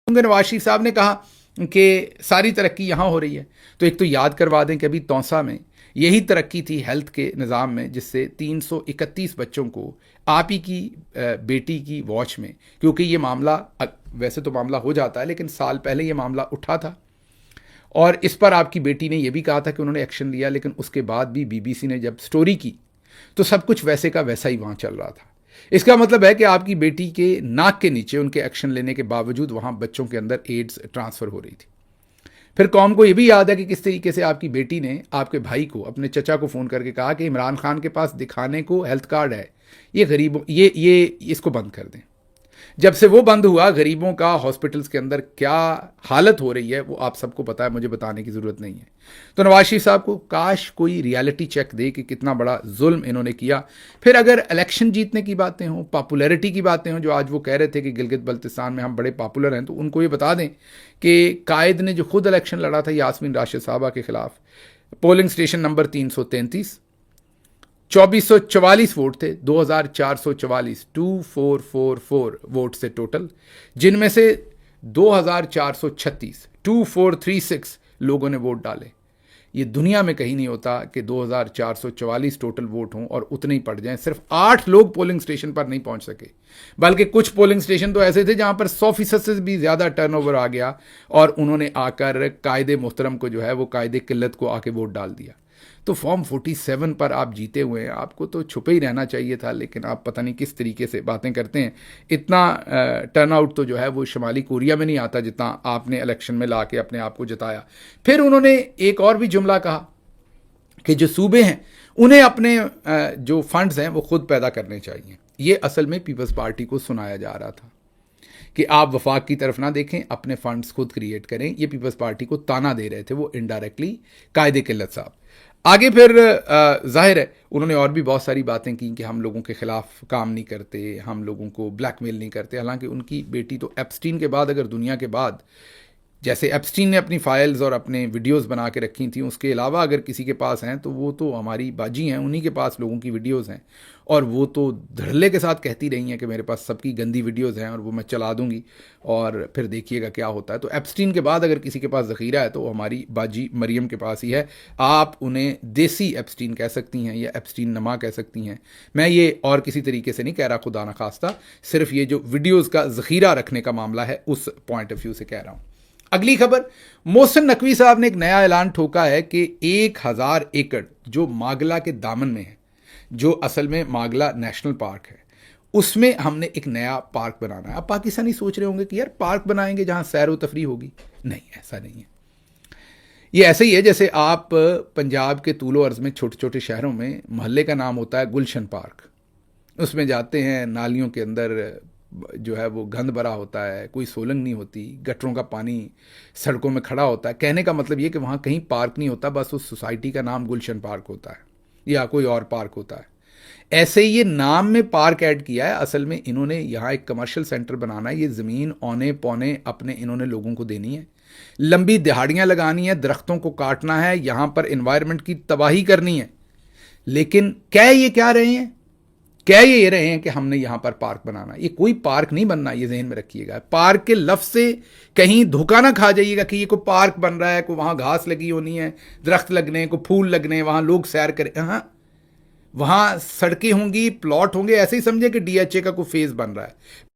کیونکہ نواز شریف صاحب نے کہا کہ ساری ترقی یہاں ہو رہی ہے، تو ایک تو یاد کروا دیں کہ ابھی توسا میں یہی ترقی تھی ہیلتھ کے نظام میں، جس سے 331 بچوں کو آپ ہی کی بیٹی کی واچ میں، کیونکہ یہ معاملہ ویسے تو معاملہ ہو جاتا ہے لیکن سال پہلے یہ معاملہ اٹھا تھا، اور اس پر آپ کی بیٹی نے یہ بھی کہا تھا کہ انہوں نے ایکشن لیا، لیکن اس کے بعد بھی بی بی سی نے جب سٹوری کی تو سب کچھ ویسے کا ویسا ہی وہاں چل رہا تھا۔ اس کا مطلب ہے کہ آپ کی بیٹی کے ناک کے نیچے ان کے ایکشن لینے کے باوجود وہاں بچوں کے اندر ایڈز ٹرانسفر ہو رہی تھی۔ پھر قوم کو یہ بھی یاد ہے کہ کس طریقے سے آپ کی بیٹی نے آپ کے بھائی کو، اپنے چچا کو فون کر کے کہا کہ عمران خان کے پاس دکھانے کو ہیلتھ کارڈ ہے، یہ غریبوں یہ اس کو بند کر دیں۔ جب سے وہ بند ہوا، غریبوں کا ہاسپٹلز کے اندر کیا حالت ہو رہی ہے وہ آپ سب کو پتا ہے، مجھے بتانے کی ضرورت نہیں ہے۔ تو نواز شریف صاحب کو کاش کوئی ریالٹی چیک دے کہ کتنا بڑا ظلم انہوں نے کیا۔ پھر اگر الیکشن جیتنے کی باتیں ہوں، پاپولیرٹی کی باتیں ہوں، جو آج وہ کہہ رہے تھے کہ گلگت بلتستان میں ہم بڑے پاپولر ہیں، تو ان کو یہ بتا دیں کہ قائد نے جو خود الیکشن لڑا تھا یاسمین راشد صاحبہ کے خلاف، پولنگ اسٹیشن نمبر 333، 2444 ووٹ تھے، 2444 2444 ووٹ سے ٹوٹل، جن میں سے 2436 2436 لوگوں نے ووٹ ڈالے۔ یہ دنیا میں کہیں نہیں ہوتا کہ 2444 ٹوٹل ووٹ ہوں اور اتنے ہی پڑ جائیں۔ صرف 8 لوگ پولنگ سٹیشن پر نہیں پہنچ سکے، بلکہ کچھ پولنگ سٹیشن تو ایسے تھے جہاں پر 100% سے بھی زیادہ ٹرن اوور آ گیا، اور انہوں نے آ کر قائد محترم کو جو ہے وہ قائد قلت کو آ کے ووٹ ڈال دیا۔ تو فارم 47 پر آپ جیتے ہوئے ہیں، آپ کو تو چھپے ہی رہنا چاہیے تھا، لیکن آپ پتہ نہیں کس طریقے سے باتیں کرتے ہیں۔ اتنا ٹرن آؤٹ تو جو ہے وہ شمالی کوریا میں نہیں آتا جتنا آپ نے الیکشن میں لا کے اپنے آپ کو جتایا۔ پھر انہوں نے ایک اور بھی جملہ کہا کہ جو صوبے ہیں انہیں اپنے جو فنڈز ہیں وہ خود پیدا کرنے چاہیے۔ یہ اصل میں پیپلز پارٹی کو سنایا جا رہا تھا کہ آپ وفاق کی طرف نہ دیکھیں، اپنے فنڈز خود کریٹ کریں۔ یہ پیپلز پارٹی کو تانا دے رہے تھے وہ انڈائریکٹلی قائد قلت صاحب۔ آگے پھر ظاہر ہے انہوں نے اور بھی بہت ساری باتیں کی کہ ہم لوگوں کے خلاف کام نہیں کرتے، ہم لوگوں کو بلیک میل نہیں کرتے۔ حالانکہ ان کی بیٹی تو ایپسٹین کے بعد، اگر دنیا کے بعد، جیسے ایپسٹین نے اپنی فائلز اور اپنے ویڈیوز بنا کے رکھی تھیں، اس کے علاوہ اگر کسی کے پاس ہیں تو وہ تو ہماری باجی ہیں، انہی کے پاس لوگوں کی ویڈیوز ہیں، اور وہ تو دھڑلے کے ساتھ کہتی رہی ہیں کہ میرے پاس سب کی گندی ویڈیوز ہیں اور وہ میں چلا دوں گی اور پھر دیکھیے گا کیا ہوتا ہے۔ تو ایپسٹین کے بعد اگر کسی کے پاس ذخیرہ ہے تو وہ ہماری باجی مریم کے پاس ہی ہے۔ آپ انہیں دیسی ایپسٹین کہہ سکتی ہیں یا ایپسٹین نما کہہ سکتی ہیں، میں یہ اور کسی طریقے سے نہیں کہہ رہا، خدا نخواستہ، صرف یہ جو ویڈیوز کا ذخیرہ رکھنے کا معاملہ ہے اس پوائنٹ آف ویو سے کہہ رہا ہوں۔ اگلی خبر، محسن نقوی صاحب نے ایک نیا اعلان ٹھوکا ہے کہ 1000 ایکڑ جو ماگلا کے دامن میں ہے، جو اصل میں ماگلا نیشنل پارک ہے، اس میں ہم نے ایک نیا پارک بنانا ہے۔ اب پاکستانی سوچ رہے ہوں گے کہ یار پارک بنائیں گے جہاں سیر و تفریح ہوگی۔ نہیں، ایسا نہیں ہے۔ یہ ایسے ہی ہے جیسے آپ پنجاب کے طول و عرض میں چھوٹے چھوٹے شہروں میں محلے کا نام ہوتا ہے گلشن پارک، اس میں جاتے ہیں، نالیوں کے اندر جو ہے وہ گند بھرا ہوتا ہے، کوئی سولنگ نہیں ہوتی، گٹروں کا پانی سڑکوں میں کھڑا ہوتا ہے۔ کہنے کا مطلب یہ کہ وہاں کہیں پارک نہیں ہوتا، بس اس سوسائٹی کا نام گلشن پارک ہوتا ہے یا کوئی اور پارک ہوتا ہے۔ ایسے ہی یہ نام میں پارک ایڈ کیا ہے، اصل میں انہوں نے یہاں ایک کمرشل سینٹر بنانا ہے۔ یہ زمین اونے پونے اپنے انہوں نے لوگوں کو دینی ہے، لمبی دہاڑیاں لگانی ہے، درختوں کو کاٹنا ہے، یہاں پر انوائرمنٹ کی تباہی کرنی ہے۔ لیکن کہہ یہ کیا رہے ہیں؟ کہہ یہ رہے ہیں کہ ہم نے یہاں پر پارک بنانا۔ یہ کوئی پارک نہیں بننا، یہ ذہن میں رکھیے گا۔ پارک کے لفظ سے کہیں دھوکہ نہ کھا جائیے گا کہ یہ کوئی پارک بن رہا ہے، کوئی وہاں گھاس لگی ہونی ہے، درخت لگنے، کوئی پھول لگنے، وہاں لوگ سیر کریں۔ ہاں، وہاں سڑکیں ہوں گی، پلاٹ ہوں گے، ایسے ہی سمجھے کہ ڈی ایچ اے کا کوئی فیز بن رہا ہے۔